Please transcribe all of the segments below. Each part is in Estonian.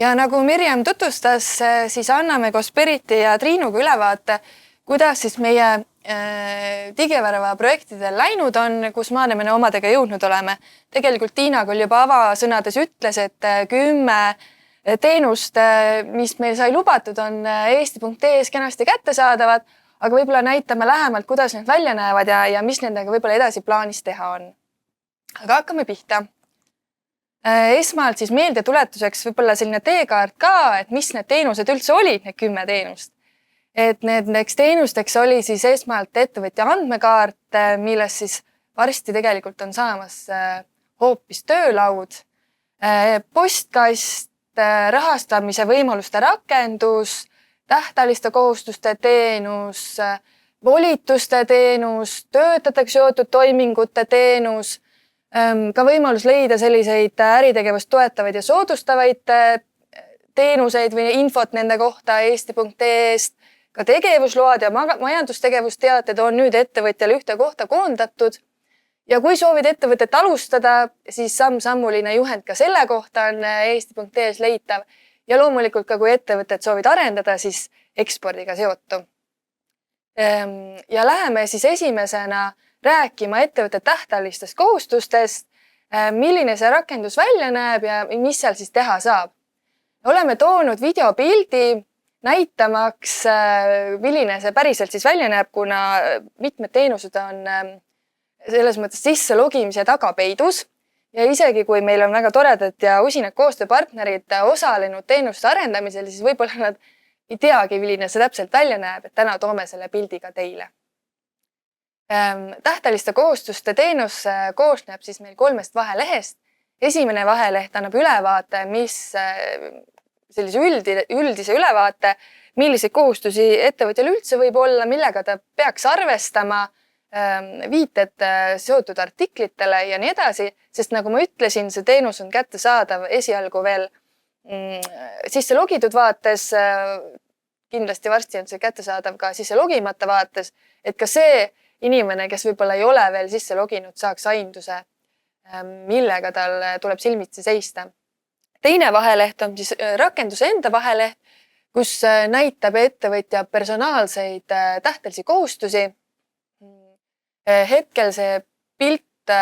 Ja nagu Mirjam tutvustas, siis anname koos Periti ja Triinuga ülevaate, kuidas siis meie digivärava projektidel läinud on, kus maani me omadega jõudnud oleme. Tegelikult Tiina küll juba avasõnades ütles, et 10 teenust, mis meil sai lubatud, on eesti.ee-s kenasti kättesaadavad, aga võib-olla näitame lähemalt, kuidas need välja näevad ja mis nendega võib-olla edasi plaanis teha on. Aga hakkame pihta. Esmalt siis meeldetuletuseks võib-olla selline teekaart ka, et mis need teenused üldse olid, need 10 teenust. Et nendeks teenusteks oli siis esmalt ettevõtja andmekaart, milles siis varsti tegelikult on saamas hoopis töölaud, postkast, rahastamise võimaluste rakendus, tähtajaliste kohustuste teenus, volituste teenus, töötajatega seotud toimingute teenus, ka võimalus leida selliseid äritegevust toetavaid ja soodustavaid teenuseid või infot nende kohta eesti.ee-st. Ka tegevusload ja majandustegevusteated on nüüd ettevõtjale ühte kohta koondatud. Ja kui soovid ettevõtet alustada, siis samm-sammuline juhend ka selle kohta on eesti.ee-s leitav. Ja loomulikult ka kui ettevõtet soovid arendada, siis ekspordiga seotu. Ja läheme siis esimesena rääkima ettevõtte tähtajalistest kohustustest, milline see rakendus välja näeb ja mis seal siis teha saab. Oleme toonud videopildi näitamaks, milline see päriselt siis välja näeb, kuna mitmed teenused on selles mõttes sisse logimise tagapeidus. Ja isegi kui meil on väga toredad ja usinad koostööpartnerid osalenud teenuste arendamisel, siis võib-olla nad ei teagi, milline see täpselt välja näeb, et täna toome selle pildiga teile. Tähtajaliste kohustuste teenus koosneb siis meil 3 vahelehest. Esimene vaheleht annab ülevaate, mis sellise üldise ülevaate, milliseid kohustusi ettevõtjal üldse võib olla, millega ta peaks arvestama, viited seotud artiklitele ja nii edasi, sest nagu ma ütlesin, see teenus on kättesaadav esialgu veel sisse logitud vaates, kindlasti varsti on see kättesaadav ka sisse logimata vaates, et ka see inimene, kes võib-olla ei ole veel sisse loginud, saaks aimduse, millega tal tuleb silmitsi seista. Teine vaheleht on siis rakenduse enda vaheleht, kus näitab ettevõtja personaalseid tähtelisi kohustusi. Hetkel see pilt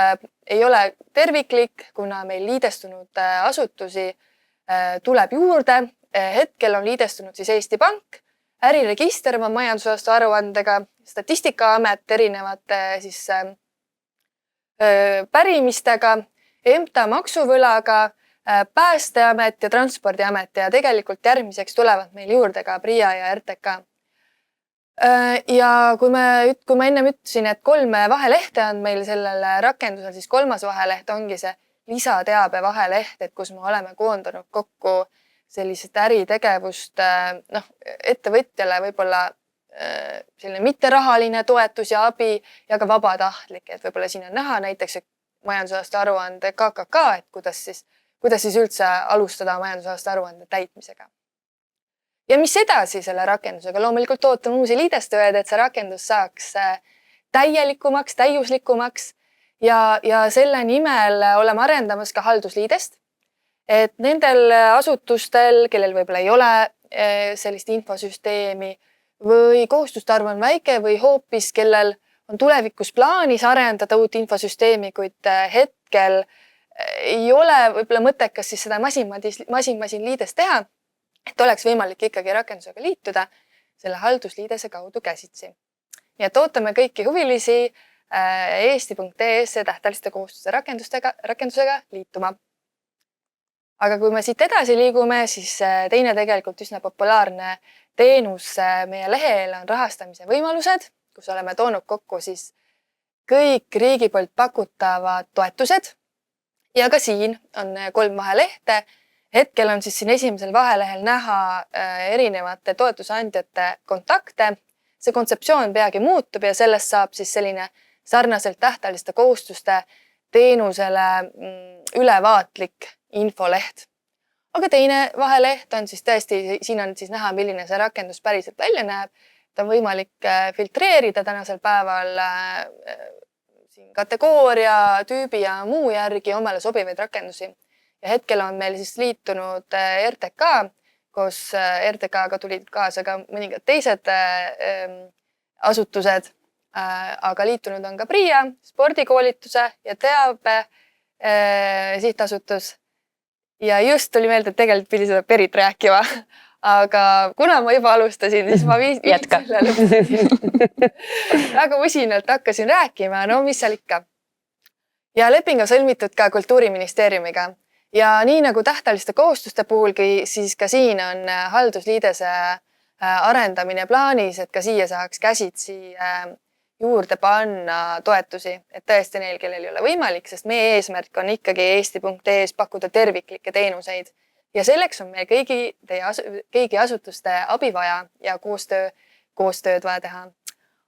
ei ole terviklik, kuna meil liidestunud asutusi tuleb juurde. Hetkel on liidestunud siis Eesti Pank, äriregister oma majandusaasta aruandega, Statistikaamet erinevate siis pärimistega, EMTA maksuvõlaga, Päästeamet ja Transpordiamet ja tegelikult järgmiseks tulevad meil juurde ka PRIA ja RTK. Ja kui ma ennem ütlesin, et 3 vahelehte on meil sellel rakendusel, siis 3. vaheleht ongi see lisateabe vaheleht, et kus me oleme koondanud kokku sellised äritegevust ettevõtjale võib-olla selline mitterahaline toetus ja abi ja ka vabatahtlik, et võib-olla siin on näha näiteks majandusaasta aruande KKK, et kuidas siis üldse alustada majandusaasta aruande täitmisega. Ja mis edasi selle rakendusega? Loomulikult ootame uusi liidestööd, et see rakendus saaks täielikumaks, täiuslikumaks ja selle nimel oleme arendamas ka haldusliidest, et nendel asutustel, kellel võib-olla ei ole sellist infosüsteemi või kohustuste arv on väike või hoopis, kellel on tulevikus plaanis arendada uut infosüsteemi, kuid hetkel ei ole võib-olla mõttekas siis seda masin liidest teha, et oleks võimalik ikkagi rakendusega liituda selle haldusliidese kaudu käsitsi. Nii et ootame kõiki huvilisi eesti.ee-sse tähtajaliste kohustuste rakendusega liituma. Aga kui me siit edasi liigume, siis teine tegelikult üsna populaarne teenus meie lehel on rahastamise võimalused, kus oleme toonud kokku siis kõik riigi poolt pakutavad toetused. Ja ka siin on 3 vahelehte. Hetkel on siis siin esimesel vahelehel näha erinevate toetusandjate kontakte. See kontseptsioon peagi muutub ja sellest saab siis selline sarnaselt tähtajaliste kohustuste teenusele ülevaatlik infoleht. Aga teine vaheleht on siis tõesti, siin on siis näha, milline see rakendus päriselt välja näeb. Ta on võimalik filtreerida tänasel päeval kategooria, tüübi ja muu järgi omale sobivaid rakendusi ja hetkel on meil siis liitunud RTK, kus RTK-ga tulid kaasa ka mõningad teised asutused, aga liitunud on ka PRIA, spordikoolituse ja teabe sihtasutus. Ja just tuli meelde, et tegelikult pidi seda Berit rääkima, aga kuna ma juba alustasin, siis ma jätka. Väga usinalt hakkasin rääkima, no mis seal ikka. Ja leping on sõlmitud ka Kultuuriministeeriumiga. Ja nii nagu tähtajaliste kohustuste puhulgi, siis ka siin on haldusliidese arendamine plaanis, et ka siia saaks käsitsi juurde panna toetusi, et tõesti neil, kellel ei ole võimalik, sest meie eesmärk on ikkagi Eesti.ee-s pakkuda terviklikke teenuseid. Ja selleks on meil kõigi asutuste abi vaja ja koostööd vaja teha.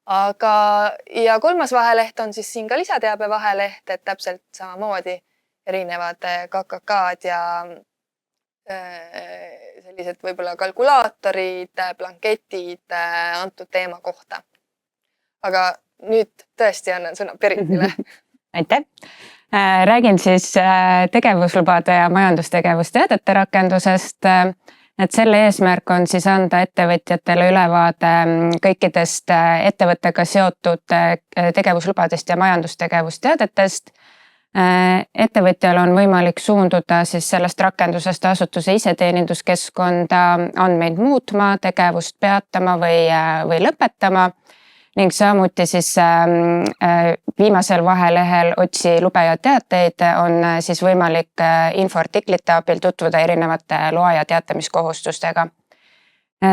Aga ja 3. vaheleht on siis siin ka lisateabe vaheleht, et täpselt samamoodi erinevad KKK-d ja sellised võib-olla kalkulaatorid, blanketid antud teema kohta. Aga nüüd tõesti annan sõna Beritile. Aitäh! Räägin siis tegevuslubade ja majandustegevusteadete rakendusest. Et selle eesmärk on siis anda ettevõtjatele ülevaade kõikidest ettevõttega seotud tegevuslubadest ja majandustegevusteadetest. Ettevõtjal on võimalik suunduda siis sellest rakendusest asutuse iseteeninduskeskkonda andmeid muutma, tegevust peatama või lõpetama. Ning samuti siis viimasel vahelehel Otsi lube ja teateid on siis võimalik infoartiklite abil tutvuda erinevate loa ja teatamiskohustustega.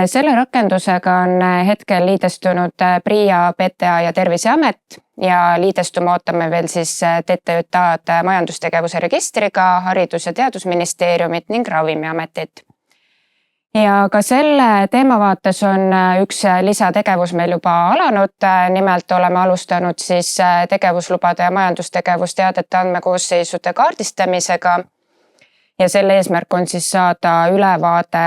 Selle rakendusega on hetkel liidestunud PRIA, PTA ja Terviseamet ja liidestuma ootame veel siis TTÜ-d majandustegevuse registriga, Haridus- ja Teadusministeeriumit ning Ravimiametit. Ja ka selle teema vaates on üks lisategevus meil juba alanud. Nimelt oleme alustanud siis tegevuslubade ja majandustegevusteadete andmekoosseisude kaardistamisega. Ja selle eesmärk on siis saada ülevaade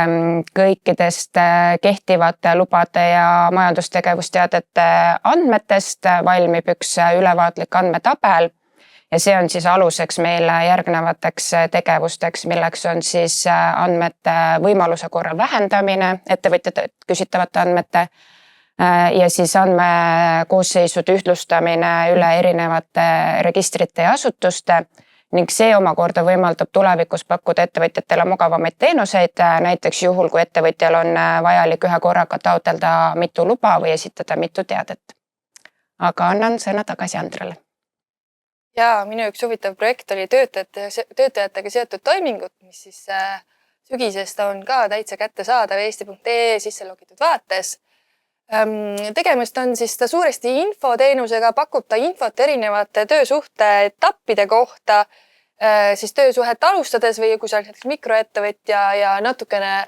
kõikidest kehtivate lubade ja majandustegevusteadete andmetest. Valmib üks ülevaatlik andmetabel. Ja see on siis aluseks meile järgnevateks tegevusteks, milleks on siis andmete võimaluse korral vähendamine, ettevõtjate küsitavate andmete ja siis andmekoosseisude ühtlustamine üle erinevate registrite ja asutuste ning see omakorda võimaldab tulevikus pakkuda ettevõtjatele mugavamaid teenuseid, näiteks juhul, kui ettevõtjal on vajalik ühe korraga taotleda mitu luba või esitada mitu teadet. Aga annan sõna tagasi Andrale. Ja minu üks huvitav projekt oli töötajatega seotud toimingud, mis siis sügisest on ka täitsa kättesaadav Eesti.ee sisse logitud vaates. Tegemist on siis ta suuresti infoteenusega, pakub ta infot erinevate töösuhte etappide kohta, siis töösuhet alustades või kui sa oled näiteks mikroettevõtja ja natukene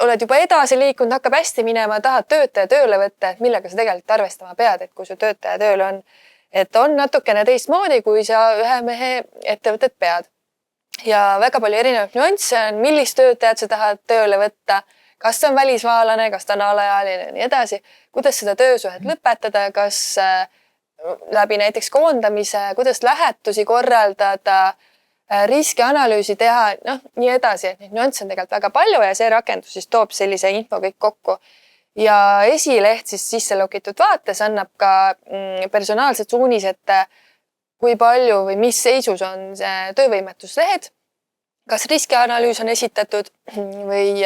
oled juba edasi liikunud, hakkab hästi minema, tahad töötaja tööle võtta, et millega sa tegelikult arvestama pead, et kui su töötaja tööle on. Et on natukene teistmoodi, kui sa ühe mehe ettevõtet pead. Ja väga palju erinevaid nüansse on, millist töötajat sa tahad tööle võtta, kas see on välismaalane, kas ta on alaealine ja nii edasi, kuidas seda töösuhet lõpetada, kas läbi näiteks koondamise, kuidas lähetusi korraldada, riskianalüüsi teha, nii edasi, et neid nüansse on tegelikult väga palju ja see rakendus siis toob sellise info kõik kokku. Ja esileht siis sisse logitud vaates annab ka personaalsed suunised, kui palju või mis seisus on see töövõimetuslehed, kas riskianalüüs on esitatud või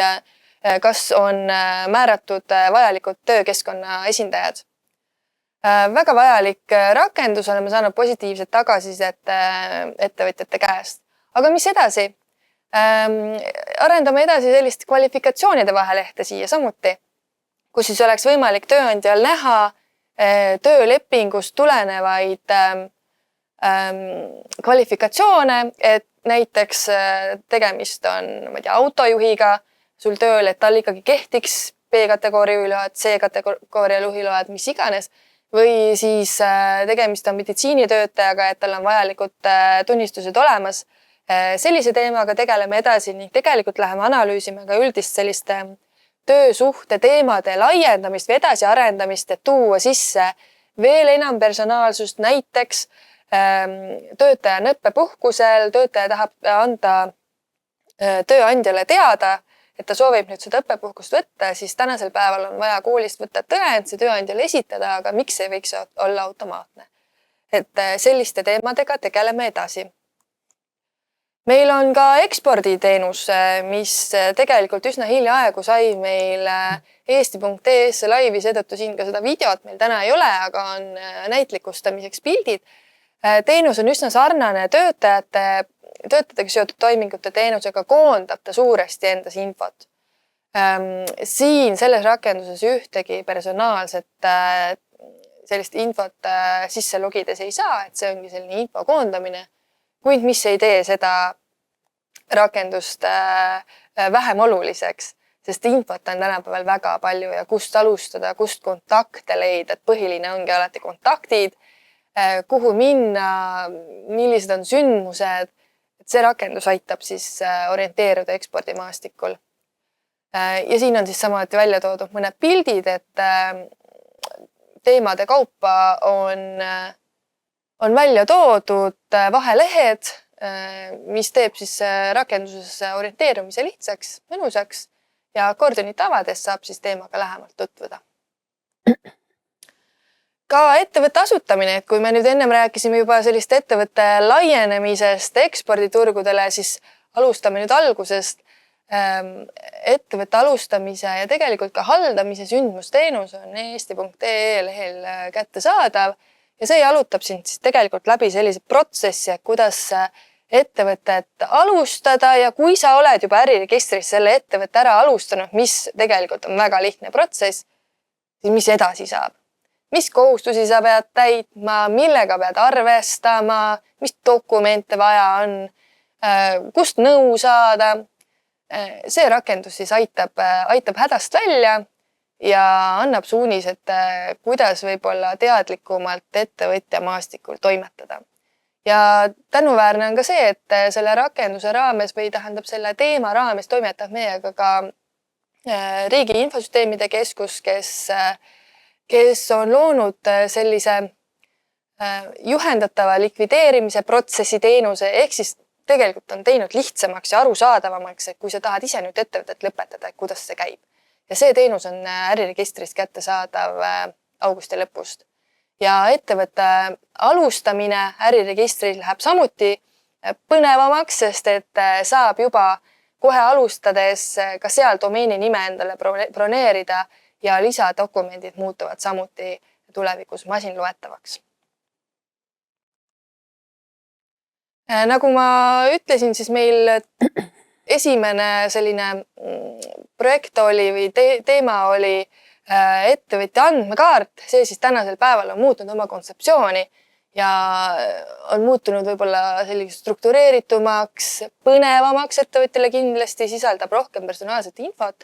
kas on määratud vajalikud töökeskkonna esindajad. Väga vajalik rakendus, oleme saanud positiivset tagasisidet ettevõtjate käest. Aga mis edasi? Arendame edasi sellist kvalifikatsioonide vahelehte siia samuti, kus siis oleks võimalik tööandjal näha töölepingust tulenevaid kvalifikatsioone, et näiteks tegemist on autojuhiga sul tööl, et tal ikkagi kehtiks B-kategooria juhiload, C-kategooria juhiload, mis iganes, või siis tegemist on meditsiinitöötajaga, et tal on vajalikud tunnistused olemas. Sellise teemaga tegeleme edasi ning tegelikult läheme analüüsime ka üldist selliste töösuhte teemade laiendamist või edasi arendamist, et tuua sisse veel enam personaalsust, näiteks töötaja on õppepuhkusel, töötaja tahab anda tööandjale teada, et ta soovib nüüd seda õppepuhkust võtta, siis tänasel päeval on vaja koolist võtta tõend, see tööandjale esitada, aga miks ei võiks olla automaatne? Et selliste teemadega tegeleme edasi. Meil on ka eksporditeenus, mis tegelikult üsna hiljaaegu sai meil eesti.ee laivi, seetõttu siin ka seda videot meil täna ei ole, aga on näitlikustamiseks pildid. Teenus on üsna sarnane töötajatega seotud toimingute teenusega, koondab ta suuresti endas infot. Siin selles rakenduses ühtegi personaalset sellist infot sisse logides ei saa, et see ongi selline info koondamine, kuid mis ei tee seda rakendust vähem oluliseks, sest infot on tänapäeval väga palju ja kust alustada, kust kontakte leida, et põhiline ongi alati kontaktid, kuhu minna, millised on sündmused, et see rakendus aitab siis orienteeruda ekspordimaastikul. Ja siin on siis samuti välja toodud mõned pildid, et teemade kaupa on välja toodud vahelehed, mis teeb siis rakenduses orienteerumise lihtsaks, mõnusaks ja akordionit avades saab siis teemaga lähemalt tutvuda. Ka ettevõtte asutamine, et kui me nüüd ennem rääkisime juba sellist ettevõtte laienemisest eksporditurgudele, siis alustame nüüd algusest. Ettevõtte alustamise ja tegelikult ka haldamise sündmusteenus on eesti.ee lehel kättesaadav ja see jalutab sind siis tegelikult läbi sellise protsessi, et kuidas ettevõtet alustada ja kui sa oled juba äriregistris selle ettevõtte ära alustanud, mis tegelikult on väga lihtne protsess, siis mis edasi saab? Mis kohustusi sa pead täitma, millega pead arvestama, mis dokumente vaja on, kust nõu saada? See rakendus siis aitab hädast välja ja annab suunised, kuidas võib-olla teadlikumalt ettevõtja maastikul toimetada. Ja tänuväärne on ka see, et selle rakenduse raames või tähendab selle teema raames toimetab meiega ka Riigi Infosüsteemide Keskus, kes on loonud sellise juhendatava likvideerimise protsessi teenuse, ehk siis tegelikult on teinud lihtsamaks ja arusaadavamaks, et kui sa tahad ise nüüd ettevõtet lõpetada, et kuidas see käib. Ja see teenus on äriregistris kättesaadav augusti lõpust. Ja ettevõtte alustamine äriregistris läheb samuti põnevamaks, sest et saab juba kohe alustades ka seal domeeni nime endale broneerida ja lisadokumendid muutuvad samuti tulevikus masinloetavaks. Nagu ma ütlesin, siis meil esimene selline projekt oli või teema oli ettevõtja andmekaart. See siis tänasel päeval on muutnud oma kontseptsiooni ja on muutunud võib-olla selliseks struktureeritumaks, põnevamaks ettevõtjale kindlasti, sisaldab rohkem personaalset infot,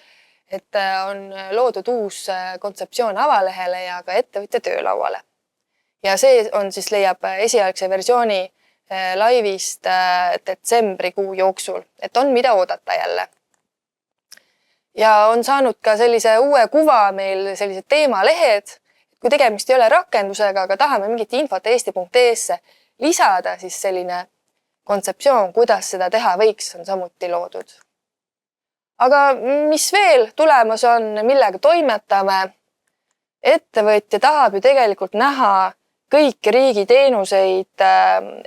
et on loodud uus kontseptsioon avalehele ja ka ettevõtja töölauale. Ja see on siis leiab esialgse versiooni laivist detsembrikuu jooksul, et on mida oodata jälle. Ja on saanud ka sellise uue kuva meil sellised teemalehed, kui tegemist ei ole rakendusega, aga tahame mingit infot eesti.ee-sse lisada, siis selline kontseptsioon, kuidas seda teha võiks, on samuti loodud. Aga mis veel tulemas on, millega toimetame? Ettevõtja tahab ju tegelikult näha kõiki riigi teenuseid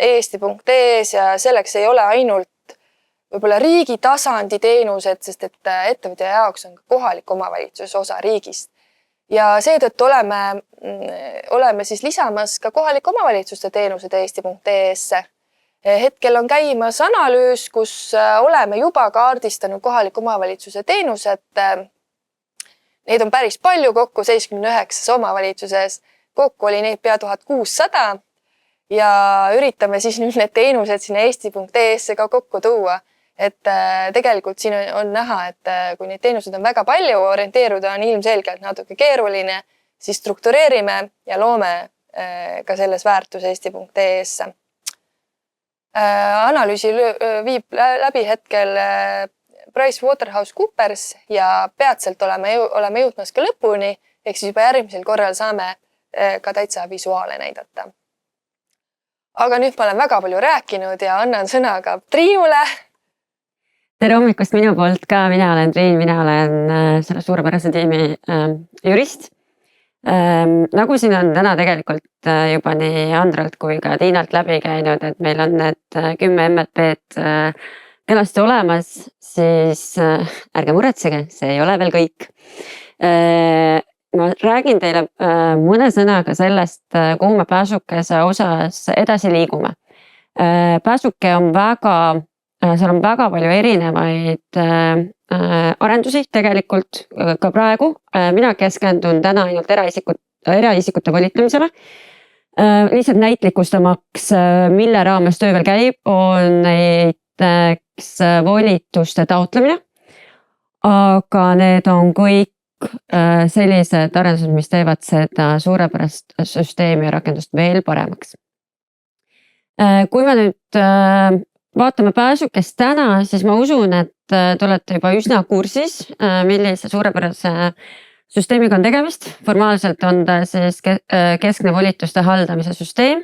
eesti.ee-s ja selleks ei ole ainult võib-olla riigi tasandi teenused, sest et ettevõtja jaoks on kohalik omavalitsus osa riigist. Ja seetõttu oleme siis lisamas ka kohalike omavalitsuste teenused eesti.ee-sse. Hetkel on käimas analüüs, kus oleme juba kaardistanud kohaliku omavalitsuse teenused. Neid on päris palju, kokku 79 omavalitsuses. Kokku oli neid pea 1600 ja üritame siis nüüd need teenused sinna eesti.ee-sse ka kokku tuua. Et tegelikult siin on näha, et kui neid teenused on väga palju, orienteeruda on ilmselgelt natuke keeruline, siis struktureerime ja loome ka selles väärtus eesti.ee-sse. Analüüsi viib läbi hetkel PricewaterhouseCoopers ja peatselt oleme jõudmas ka lõpuni, ehk siis juba järgmisel korral saame ka täitsa visuaale näidata. aga nüüd ma olen väga palju rääkinud ja annan sõna ka Triinule. Tere hommikust minu poolt ka, mina olen Triin, mina olen selle suurepärase tiimi jurist. Nagu siin on täna tegelikult juba nii Andralt kui ka Tiinalt läbi käinud, et meil on need 10 MLP-d kenasti olemas, siis ärge muretsege, see ei ole veel kõik. Ma räägin teile mõne sõnaga sellest, kuhu me pääsukese osas edasi liigume. Pääsuke on seal on väga palju erinevaid arendusi tegelikult ka praegu. Mina keskendun täna ainult eraisikute volitamisele. Lihtsalt näitlikustamaks, mille raames töö veel käib, on näiteks volituste taotlemine. Aga need on kõik sellised arendused, mis teevad seda suurepärast süsteemi ja rakendust veel paremaks. Kui me nüüd vaatame pääsukest täna, siis ma usun, et te olete juba üsna kursis, millise suurepärase süsteemiga on tegemist. Formaalselt on ta siis keskne volituste haldamise süsteem.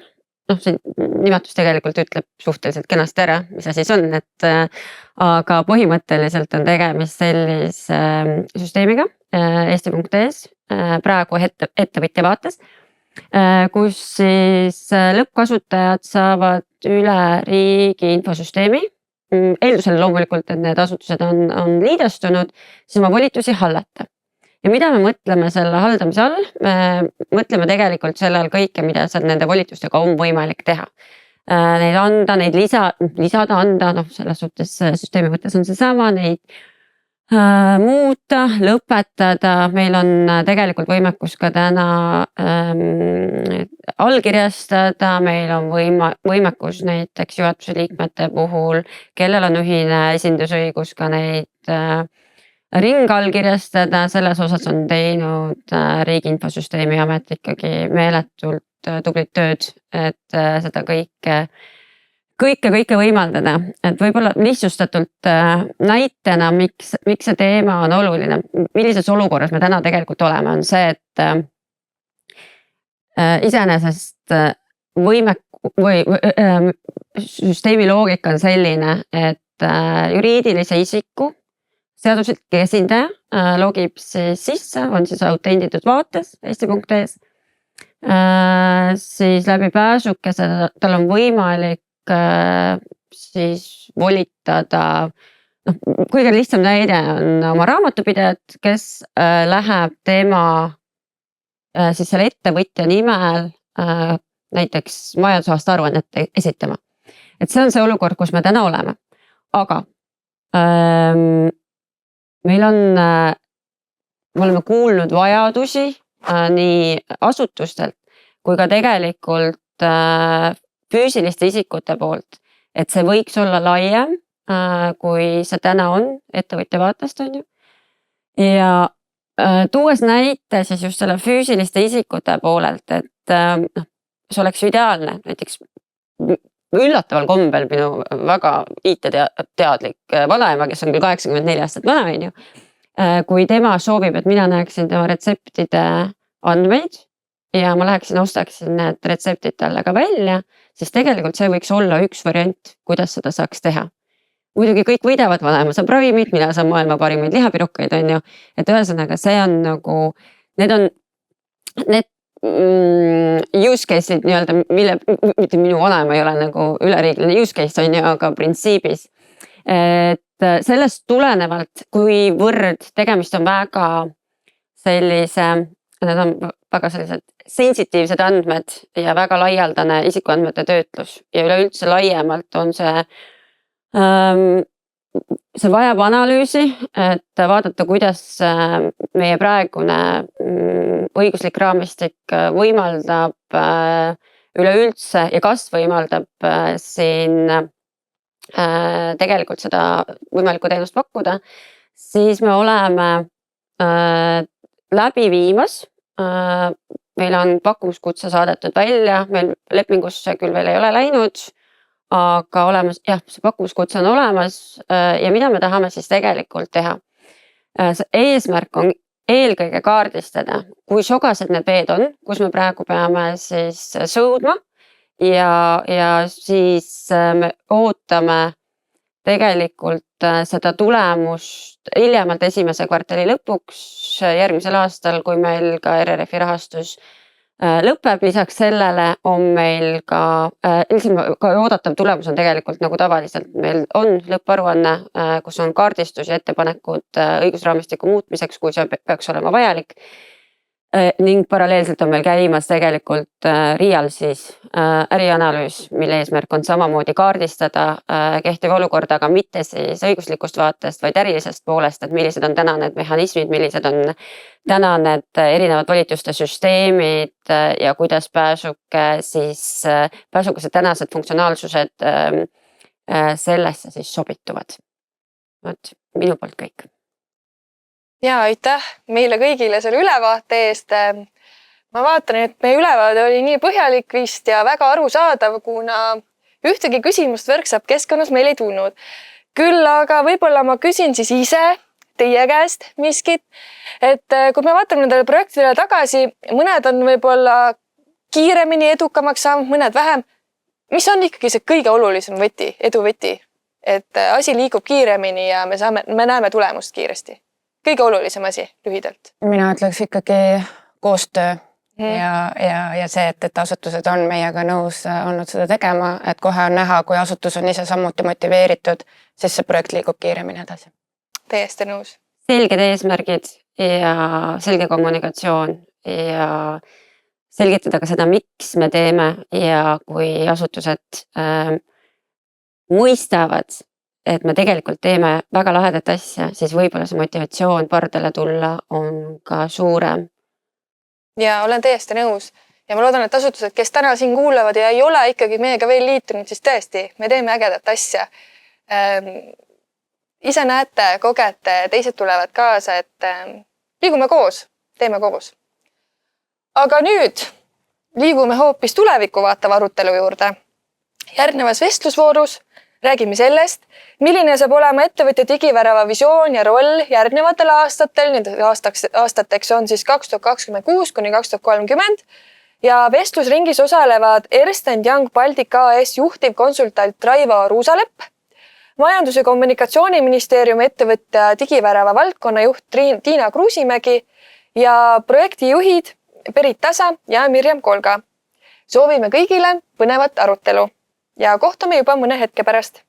See nimetus tegelikult ütleb suhteliselt kenasti ära, mis asi see on, aga põhimõtteliselt on tegemist sellise süsteemiga eesti.ee praegu ettevõtja vaates, kus siis lõppkasutajad saavad üle riigi infosüsteemi. Eeldusel loomulikult, et need asutused on liidestunud, siis oma volitusi hallata. Ja mida me mõtleme selle haldamise all? Me mõtleme tegelikult selle all kõike, mida seal nende volitustega on võimalik teha. Neid anda, neid lisada, anda, selles suhtes süsteemi mõttes on see sama, neid muuta, lõpetada. Meil on tegelikult võimekus ka täna allkirjastada, meil on võimekus näiteks juhatuse liikmete puhul, kellel on ühine esindusõigus, ka neid ringallkirjastada. Selles osas on teinud Riigi Infosüsteemi Amet ikkagi meeletult tublit tööd, et seda kõike võimaldada. Et võib-olla lihtsustatult näitena, miks see teema on oluline, millises olukorras me täna tegelikult oleme, on see, et iseenesest süsteemi loogika on selline, et juriidilise isiku seaduslik esindaja logib siis sisse, on siis autenditud vaates eesti.ee, siis läbi pääsukese tal on võimalik siis volitada, kõige lihtsam näide on oma raamatupidajat, kes läheb tema siis selle ettevõtja nimel näiteks majandusaasta aruannet esitama. Et see on see olukord, kus me täna oleme. Aga me oleme kuulnud vajadusi nii asutustelt kui ka tegelikult füüsiliste isikute poolt, et see võiks olla laiem, kui see täna on ettevõtja vaatest, on ju. Ja tuues näite siis just selle füüsiliste isikute poolelt, et see oleks ju ideaalne, näiteks üllataval kombel minu väga IT-teadlik vanaema, kes on küll 84 aastat vana, on ju. Kui tema soovib, et mina näeksin tema retseptide andmeid ja ma läheksin, ostaksin need retseptid talle ka välja, siis tegelikult see võiks olla üks variant, kuidas seda saaks teha. Muidugi kõik võidavad, vanaema saab ravimid, mina saan maailma parimaid lihapirukaid, on ju. Et ühesõnaga see on nagu, need use case'id nii-öelda, mitte minu vanaema ei ole nagu üleriigiline use case, on ju, aga printsiibis. Et sellest tulenevalt, kuivõrd tegemist on väga need on väga sellised sensitiivsed andmed ja väga laialdane isikuandmete töötlus ja üleüldse laiemalt on see vajab analüüsi, et vaadata, kuidas meie praegune õiguslik raamistik võimaldab üleüldse ja kas võimaldab siin tegelikult seda võimalikku teenust pakkuda, siis me oleme läbi viimas. Meil on pakkumiskutse saadetud välja, meil lepingusse küll veel ei ole läinud, aga olemas, jah, see pakkumiskutse on olemas ja mida me tahame siis tegelikult teha. See eesmärk on eelkõige kaardistada, kui sogased need veed on, kus me praegu peame siis sõudma ja siis me ootame tegelikult seda tulemust hiljemalt esimese kvartali lõpuks järgmisel aastal, kui meil ka RRF-i rahastus lõpeb. Lisaks sellele on meil ka oodatav tulemus on tegelikult nagu tavaliselt. Meil on lõpparuanne, kus on kaardistus ja ettepanekud õigusraamistiku muutmiseks, kui see peaks olema vajalik. Ning paralleelselt on meil käimas tegelikult RIA-l siis ärianalüüs, mille eesmärk on samamoodi kaardistada kehtiv olukord, aga mitte siis õiguslikust vaatest, vaid ärilisest poolest, et millised on täna need mehhanismid, millised on täna need erinevad volituste süsteemid ja kuidas pääsukese tänased funktsionaalsused sellesse siis sobituvad. Vot, minu poolt kõik. Ja aitäh meile kõigile selle ülevaate eest. Ma vaatan, et meie ülevaade oli nii põhjalik vist ja väga arusaadav, kuna ühtegi küsimust Workshop keskkonnas meil ei tulnud. Küll aga võib-olla ma küsin siis ise teie käest miskit, et kui me vaatame nendele projektidele tagasi, mõned on võib-olla kiiremini edukamaks saanud, mõned vähem. Mis on ikkagi see kõige olulisem võti, edu võti? Et asi liigub kiiremini ja me näeme tulemust kiiresti. Kõige olulisem asi lühidalt. Mina ütleks ikkagi koostöö ja see, et asutused on meiega nõus olnud seda tegema, et kohe on näha, kui asutus on ise samuti motiveeritud, siis see projekt liigub kiiremini edasi. Täiesti nõus. Selged eesmärgid ja selge kommunikatsioon ja selgitada ka seda, miks me teeme ja kui asutused mõistavad, et me tegelikult teeme väga lahedat asja, siis võib-olla see motivatsioon pardale tulla on ka suurem. Ja olen täiesti nõus. Ja ma loodan, et asutused, kes täna siin kuulavad ja ei ole ikkagi meiega veel liitunud, siis tõesti, me teeme ägedat asja. Ise näete, kogete, teised tulevad kaasa, et liigume koos, teeme koos. Aga nüüd liigume hoopis tulevikku vaatava arutelu juurde. Järgnevas vestlusvoorus räägime sellest, milline saab olema ettevõtja digivärava visioon ja roll järgnevatel aastatel. Need aastateks on siis 2026 kuni 2030 ja vestlusringis osalevad Ernst & Young Baltic AS juhtivkonsultant Raivo Ruusalepp, Majandus- ja Kommunikatsiooniministeeriumi ettevõtja digivärava valdkonna juht Tiina Kruusimägi ja projektijuhid Berit Tasa ja Mirjam Kolga. Soovime kõigile põnevat arutelu ja kohtume juba mõne hetke pärast.